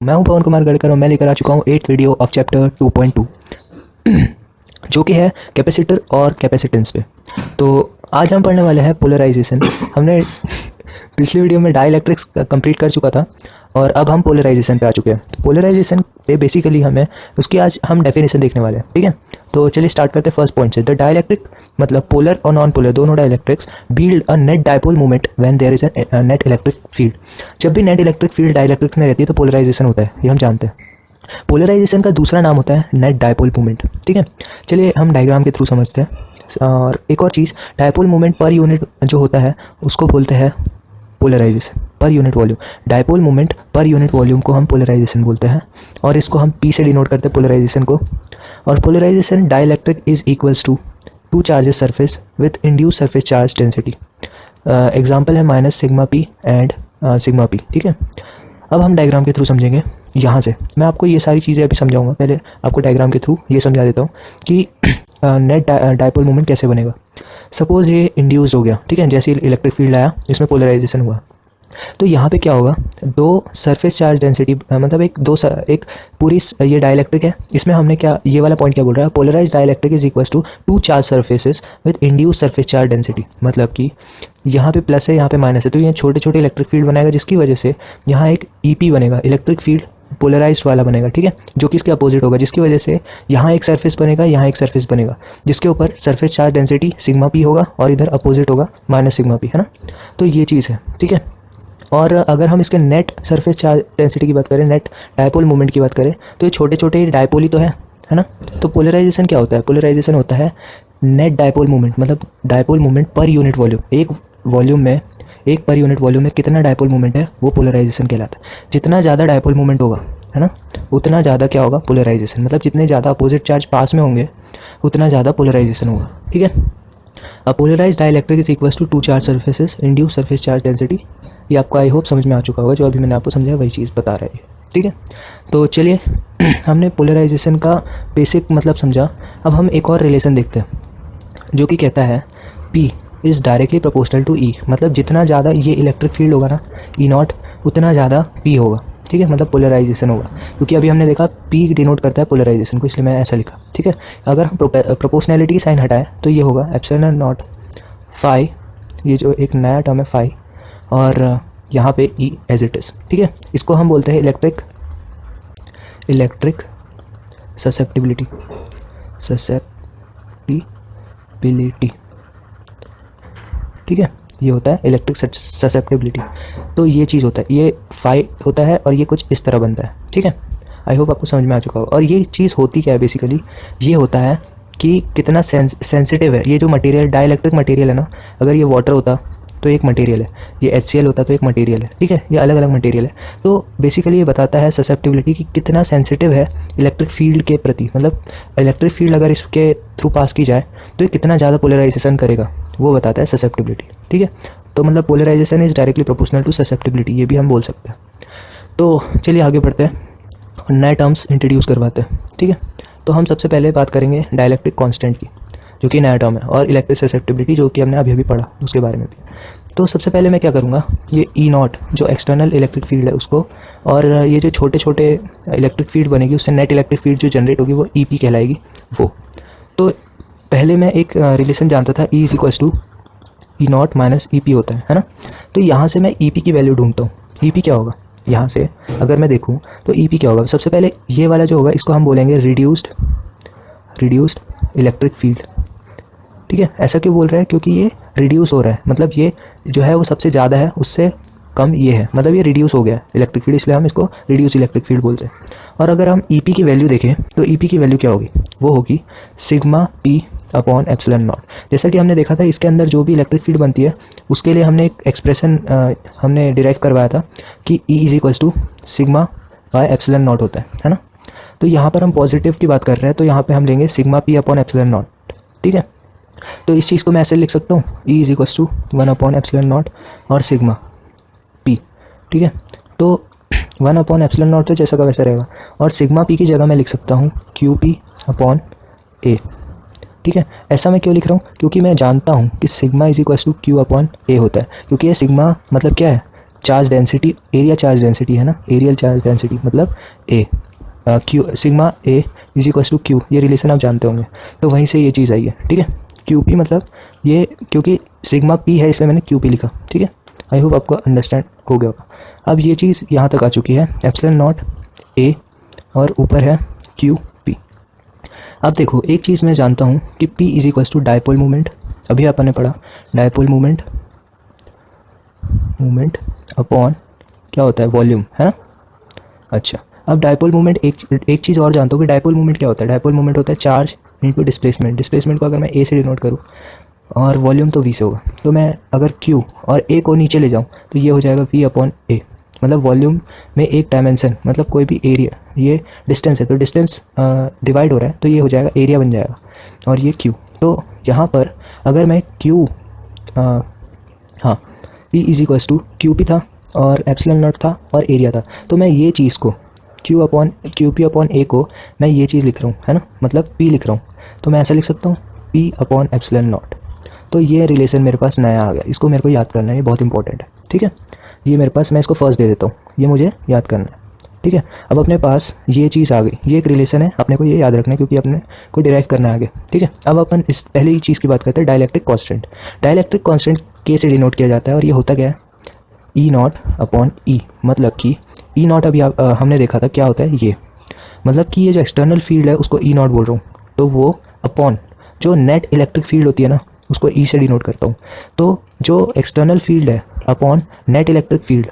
मैं हूं पवन कुमार गढ़कर और मैं लेकर आ चुका हूं 8th वीडियो ऑफ चैप्टर 2.2 जो कि है कैपेसिटर और कैपेसिटेंस पे। तो आज हम पढ़ने वाले हैं पोलराइजेशन। हमने पिछली वीडियो में डाइलेक्ट्रिक्स कंप्लीट कर चुका था और अब हम पोलराइजेशन पे आ चुके हैं। तो पोलराइजेशन पे बेसिकली हमें उसकी आज हम डेफिनेशन देखने वाले हैं, ठीक है। तो चलिए स्टार्ट करते हैं फर्स्ट पॉइंट से। द डाइलेक्ट्रिक मतलब पोलर और नॉन पोलर दोनों dielectrics build a net dipole moment when there is a net electric field. जब भी नेट इलेक्ट्रिक फील्ड डाइलेक्ट्रिक में रहती है तो पोलराइजेशन होता है, ये हम जानते हैं। पोलराइजेशन का दूसरा नाम होता है नेट डाइपोल मोमेंट, ठीक है। चलिए हम डायग्राम के थ्रू समझते हैं। और एक और चीज़, डाइपोल मोमेंट पर यूनिट जो होता है उसको बोलते हैं polarisation per unit volume. Dipole moment per unit volume को हम पोलराइजेशन बोलते हैं और इसको हम पी से डिनोट करते हैं पोलराइजेशन को। और polarisation dielectric is equals to two charges surface with induce surface charge density. Example है minus sigma P and sigma P, ठीक है। अब हम डायग्राम के थ्रू समझेंगे। यहाँ से मैं आपको ये सारी चीज़ें अभी समझाऊंगा। पहले आपको डायग्राम के थ्रू ये समझा देता हूँ कि नेट डाइपोल मोमेंट कैसे बनेगा। सपोज ये इंड्यूस्ड हो गया, ठीक है। जैसे इलेक्ट्रिक फील्ड आया, इसमें पोलराइजेशन हुआ, तो यहाँ पे क्या होगा, दो सरफेस चार्ज डेंसिटी मतलब एक पूरी ये डाइलेक्ट्रिक है। इसमें हमने क्या, ये वाला पॉइंट क्या बोल रहा है, polarise dielectric is equals to two charge surfaces with induce surface charge density. मतलब कि यहाँ पे प्लस है, यहाँ पे माइनस है, तो ये छोटे छोटे इलेक्ट्रिक फील्ड बनाएगा जिसकी वजह से यहाँ एक ईपी बनेगा, इलेक्ट्रिक फील्ड पोलराइज्ड वाला बनेगा, ठीक है, जो कि इसके अपोजिट होगा, जिसकी वजह से यहाँ एक सरफेस बनेगा, यहाँ एक सरफेस बनेगा, जिसके ऊपर surface charge density sigma P होगा और इधर अपोजिट होगा माइनस सिग्मा पी, है ना। तो ये चीज़ है, ठीक है। और अगर हम इसके नेट सरफेस चार्ज डेंसिटी की बात करें, नेट डाइपोल मोमेंट की बात करें, तो ये छोटे छोटे डाइपोल ही तो है ना। तो पोलराइजेशन क्या होता है, पोलराइजेशन होता है नेट डाइपोल मोमेंट, मतलब dipole moment per unit volume. एक वॉल्यूम में, एक पर यूनिट वॉल्यूम में कितना डाइपोल मोमेंट है वो पोलराइजेशन कहलाता है। जितना ज़्यादा डाइपोल मोमेंट होगा, है ना, उतना ज़्यादा क्या होगा, पोलराइजेशन। मतलब जितने ज़्यादा अपोजिट चार्ज पास में होंगे उतना ज़्यादा पोलराइजेशन होगा, ठीक है। A polarised dielectric is equals to two charge surfaces induce surface charge density. ये आपको आई होप समझ में आ चुका होगा, जो अभी मैंने आपको समझाया वही चीज़ बता रहा है, ठीक है। तो चलिए हमने पोलराइजेशन का बेसिक मतलब समझा। अब हम एक और रिलेशन देखते हैं जो कि कहता है P is directly proportional to E। मतलब जितना ज़्यादा ये इलेक्ट्रिक फील्ड होगा ना, E नॉट, उतना ज़्यादा P होगा, ठीक है, मतलब पोलराइजेशन होगा। क्योंकि अभी हमने देखा P डिनोट करता है पोलराइजेशन को, इसलिए मैं ऐसा लिखा, ठीक है। अगर हम प्रोपोर्शनैलिटी की साइन हटाएं तो ये होगा एप्सिलॉन नॉट फाई, ये जो एक नया टर्म है फाई, और यहाँ पे E एज इट इज़, ठीक है। इसको हम बोलते हैं इलेक्ट्रिक ससेप्टिबिलिटी, ठीक है। ये होता है इलेक्ट्रिक ससेप्टिबिलिटी। तो ये चीज़ होता है, ये फाई होता है और ये कुछ इस तरह बनता है, ठीक है। आई होप आपको समझ में आ चुका होगा। और ये चीज़ होती क्या है, बेसिकली ये होता है कि कितना सेंसिटिव है ये जो मटेरियल, डाइलेक्ट्रिक मटेरियल है ना। अगर ये वाटर होता तो एक मटेरियल है, ये HCl होता तो एक मटेरियल है, ठीक है, ये अलग अलग मटेरियल है। तो बेसिकली ये बताता है ससेप्टिबिलिटी कि कितना सेंसिटिव है इलेक्ट्रिक फील्ड के प्रति। मतलब इलेक्ट्रिक फील्ड अगर इसके थ्रू पास की जाए तो ये कितना ज़्यादा पोलराइजेशन करेगा, वो बताता है ससेप्टिबिलिटी, ठीक है। तो मतलब polarisation is directly proportional to susceptibility, ये भी हम बोल सकते हैं। तो चलिए आगे बढ़ते हैं और नए टर्म्स इंट्रोड्यूस करवाते हैं, ठीक है। तो हम सबसे पहले बात करेंगे डाइलेक्ट्रिक कांस्टेंट की, जो कि नया टर्म है, और इलेक्ट्रिक ससेप्टिबिलिटी जो कि हमने अभी अभी पढ़ा उसके बारे में भी। तो सबसे पहले मैं क्या करूँगा, ये E नॉट जो एक्सटर्नल इलेक्ट्रिक फील्ड है उसको, और ये जो छोटे छोटे इलेक्ट्रिक फील्ड बनेगी उससे नेट इलेक्ट्रिक फील्ड जो जनरेट होगी वो EP कहलाएगी वो। तो पहले मैं एक रिलेशन जानता था, E is equals to E not minus EP होता है ना। तो यहाँ से मैं EP की वैल्यू ढूंढता हूँ। EP क्या होगा, यहाँ से अगर मैं देखूँ तो EP क्या होगा, सबसे पहले ये वाला जो होगा इसको हम बोलेंगे रिड्यूस्ड इलेक्ट्रिक फील्ड, ठीक है। ऐसा क्यों बोल रहा है, क्योंकि ये रिड्यूस हो रहा है, मतलब ये जो है वो सबसे ज़्यादा है, उससे कम ये है, मतलब ये रिड्यूस हो गया इलेक्ट्रिक फील्ड, इसलिए हम इसको रिड्यूस इलेक्ट्रिक फील्ड बोलते हैं। और अगर हम EP की वैल्यू देखें तो EP की वैल्यू क्या होगी, वो होगी sigma P upon epsilon not. जैसा कि हमने देखा था इसके अंदर जो भी इलेक्ट्रिक फील्ड बनती है उसके लिए हमने एक एक्सप्रेशन हमने डिराइव करवाया था कि E is equals to sigma by epsilon not होता है ना। तो यहाँ पर हम पॉजिटिव की बात कर रहे हैं, तो यहाँ पर हम लेंगे sigma P upon epsilon not, ठीक है। तो इस चीज़ को मैं ऐसे लिख सकता हूँ, E is equals to 1 upon epsilon not और सिग्मा P, ठीक है। तो 1 अपॉन एप्सिलॉन नॉट तो जैसा का वैसा रहेगा, और सिग्मा P की जगह मैं लिख सकता हूँ QP अपॉन A, ठीक है। ऐसा मैं क्यों लिख रहा हूँ, क्योंकि मैं जानता हूँ कि sigma is equals to Q upon A होता है, क्योंकि ये सिग्मा मतलब क्या है, charge density, area charge density है ना, एरियल चार्ज डेंसिटी मतलब A, Q sigma A is equal to Q, ये रिलेशन आप जानते होंगे, तो वहीं से ये चीज़ आई है, ठीक है। क्यू पी मतलब ये, क्योंकि सिग्मा पी है इसलिए मैंने क्यू पी लिखा, ठीक है। आई होप आपको अंडरस्टैंड हो गया होगा। अब ये चीज़ यहाँ तक आ चुकी है, एप्सिलॉन नॉट ए और ऊपर है क्यू पी। अब देखो एक चीज़ मैं जानता हूँ कि P is equal to dipole moment, अभी आपने पढ़ा डायपोल मोमेंट अपॉन क्या होता है, वॉल्यूम, है ना। अच्छा, अब डायपोल मोमेंट, एक चीज़ और जानता हूँ कि डायपोल मोमेंट क्या होता है। डायपोल मोमेंट होता है चार्ज इनटू डिस्प्लेसमेंट। डिस्प्लेसमेंट को अगर मैं ए से डिनोट करूँ और वॉल्यूम तो वी से होगा, तो मैं अगर क्यू और ए को नीचे ले जाऊँ तो ये हो जाएगा वी अपॉन ए, मतलब वॉल्यूम में एक डायमेंशन मतलब कोई भी एरिया, ये डिस्टेंस है तो डिस्टेंस डिवाइड हो रहा है तो ये हो जाएगा एरिया बन जाएगा, और ये क्यू। तो यहाँ पर अगर मैं क्यू, हाँ P is equal to Q P था और एप्सिलॉन नॉट था और एरिया था, तो मैं ये चीज़ को क्यू पी अपॉन ए को मैं ये चीज़ लिख रहा हूँ, है ना, मतलब पी लिख रहा हूँ, तो मैं ऐसा लिख सकता हूँ पी अपॉन एप्सिलॉन नॉट। तो ये रिलेशन मेरे पास नया आ गया, इसको मेरे को याद करना है, ये बहुत इंपॉर्टेंट है, ठीक है। ये मेरे पास, मैं इसको फर्स्ट दे देता हूँ, ये मुझे याद करना है, ठीक है। अब अपने पास ये चीज़ आ गई, ये एक रिलेशन है, अपने को ये याद रखना है क्योंकि अपने को डिराइव करना है आगे, ठीक है। अब अपन इस पहले ही चीज़ की बात करते हैं, डाइलेक्ट्रिक कांस्टेंट। डाइलेक्ट्रिक कांस्टेंट के से डिनोट किया जाता है और ये होता क्या है, ई नॉट अपॉन ई, मतलब कि ई नॉट अभी हमने देखा था क्या होता है ये, मतलब कि ये जो एक्सटर्नल फील्ड है उसको ई नॉट बोल रहा हूँ, तो वो अपॉन जो नेट इलेक्ट्रिक फील्ड होती है ना उसको ई से डिनोट करता हूँ। तो जो एक्सटर्नल फील्ड है अपॉन नेट इलेक्ट्रिक फील्ड,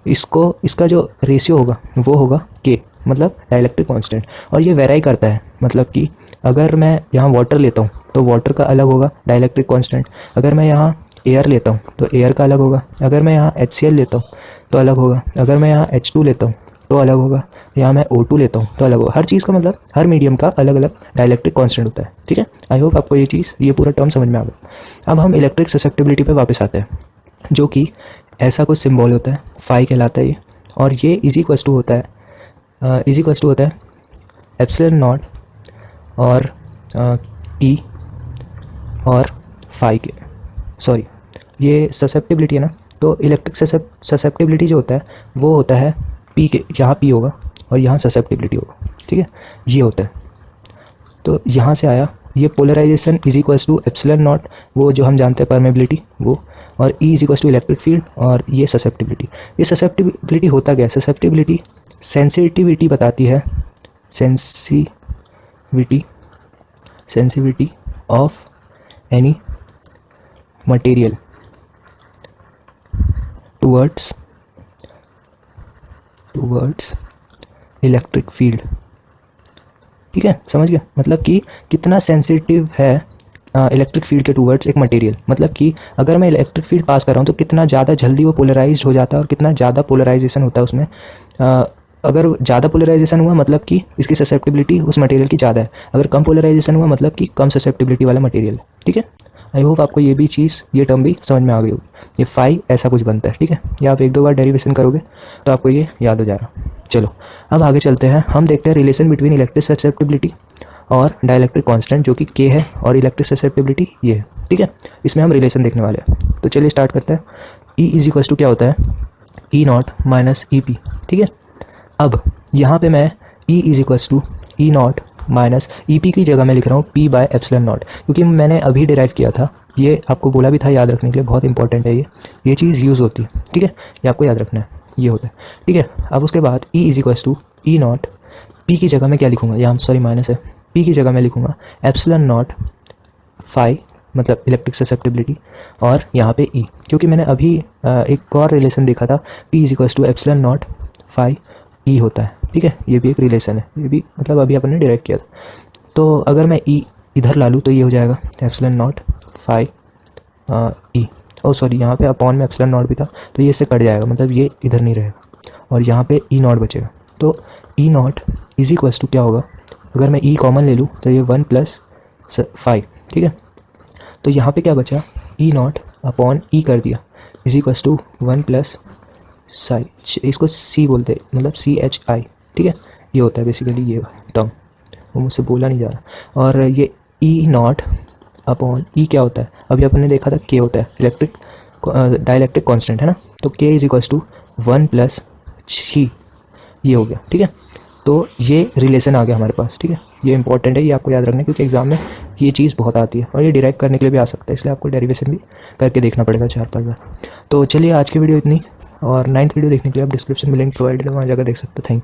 इसको, इसका जो रेशियो होगा वो होगा के, मतलब डाइलेक्ट्रिक कांस्टेंट। और ये वेराई करता है, मतलब कि अगर मैं यहाँ वाटर लेता हूँ तो वाटर का अलग होगा डाइलेक्ट्रिक कांस्टेंट, अगर मैं यहाँ एयर लेता हूँ तो एयर का अलग होगा, अगर मैं यहाँ HCl लेता हूँ तो अलग होगा, अगर मैं यहाँ H2 लेता हूँ तो अलग होगा, यहाँ मैं O2 लेता हूँ तो अलग होगा। हर चीज़ का मतलब हर मीडियम का अलग अलग डाइलेक्ट्रिक कांस्टेंट होता है, ठीक है। आई होप आपको ये चीज़, ये पूरा टर्म समझ में आ गया। अब हम इलेक्ट्रिक ससेप्टिबिलिटी पे वापस आते हैं, जो कि ऐसा कुछ सिंबल होता है, फाई कहलाता है ये, और ये इज इक्वल टू होता है एप्सिलॉन नॉट और ई और फाई के, सॉरी ये ससेप्टिबिलिटी है ना, तो इलेक्ट्रिक ससेप्टिबिलिटी जो होता है वो होता है पी के, यहाँ पी होगा और यहाँ ससेप्टिबिलिटी होगा, ठीक है, ये होता है। तो यहाँ से आया ये polarisation is equal to epsilon not, वो जो हम जानते हैं परमेबिलिटी वो, और E is equal to electric field, और ये ससेप्टिबिलिटी। ये ससेप्टिबिलिटी होता क्या है, ससेप्टिबिलिटी सेंसिटिविटी बताती है, sensitivity of any material towards electric field, ठीक है, समझ गया। मतलब कि कितना सेंसिटिव है इलेक्ट्रिक फील्ड के टुवर्ड्स एक मटेरियल, मतलब कि अगर मैं इलेक्ट्रिक फील्ड पास कर रहा हूँ तो कितना ज़्यादा जल्दी वो पोलराइज्ड हो जाता है और कितना ज़्यादा पोलराइजेशन होता है उसमें। अगर ज़्यादा पोलराइजेशन हुआ मतलब कि इसकी ससेप्टिबिलिटी उस मटेरियल की ज़्यादा है, अगर कम पोलराइजेशन हुआ मतलब कि कम ससेप्टिबिलिटी वाला मटेरियल, ठीक है। आई होप आपको ये भी चीज़, ये टर्म भी समझ में आ गई होगी। ये फाई ऐसा कुछ बनता है, ठीक है, ये आप एक दो बार डेरिवेशन करोगे तो आपको ये याद हो जाएगा। चलो अब आगे चलते हैं, हम देखते हैं रिलेशन बिटवीन इलेक्ट्रिक ससेप्टिबिलिटी और डाइलेक्ट्रिक कांस्टेंट जो कि के है, और इलेक्ट्रिक ससेप्टिबिलिटी ये है, ठीक है। इसमें हम रिलेशन देखने वाले हैं, तो चलिए स्टार्ट करते हैं। ई इज इक्वल टू क्या होता है, E not minus E P, ठीक है। अब यहाँ पे मैं E is equal to E not minus E P की जगह मैं लिख रहा हूँ पी बाय एप्सिलॉन नॉट, क्योंकि मैंने अभी डिराइव किया था, ये आपको बोला भी था याद रखने के लिए, बहुत इंपॉर्टेंट है ये चीज़ यूज़ होती है, ठीक है, ये आपको याद रखना है, ये होता है, ठीक है। अब उसके बाद E is equal to E not, P की जगह मैं क्या लिखूँगा, यहाँ सॉरी माइनस है, पी की जगह मैं लिखूँगा एप्सिलॉन नॉट फाई, मतलब इलेक्ट्रिक ससेप्टिबिलिटी, और यहाँ पे ई, क्योंकि मैंने अभी एक और रिलेशन देखा था, P is equal to epsilon not phi E होता है, ठीक है, ये भी एक रिलेशन है, ये भी मतलब अभी अपन ने डिराइव किया था। तो अगर मैं ई इधर ला लूँ तो ये हो जाएगा epsilon not phi E, oh sorry यहाँ पे अपॉन में एप्सिलॉन नॉट भी था तो ये इससे कट जाएगा, मतलब ये इधर नहीं रहेगा और यहाँ पे ई नॉट बचेगा। तो ई नॉट इज इक्वल टू क्या होगा, अगर मैं ई कॉमन ले लूँ तो ये 1 प्लस 5, ठीक है। तो यहाँ पे क्या बचा, ई नॉट अपॉन ई कर दिया is equal to 1 plus psi, इसको सी बोलते हैं, मतलब CHI, ठीक है, ये होता है बेसिकली ये टर्म, वो मुझसे बोला नहीं जा रहा। और ये ई नॉट अपॉन ई क्या होता है, अभी अपने देखा था के होता है इलेक्ट्रिक डाइलेक्ट्रिक कांस्टेंट है ना, तो k is equals to 1 plus chi, ये हो गया। ठीक है, तो ये रिलेशन आ गया हमारे पास। ठीक है, ये इंपॉर्टेंट है, ये आपको याद रखना है क्योंकि एग्जाम में ये चीज़ बहुत आती है और ये डिराइव करने के लिए भी आ सकता है, इसलिए आपको डेरिवेशन भी करके देखना पड़ेगा 4-5 बार। तो चलिए आज की वीडियो इतनी, और 9th वीडियो देखने के लिए आप डिस्क्रिप्शन में लिंक प्रोवाइडेड है, वहाँ जाकर देख सकते हो। Thank you.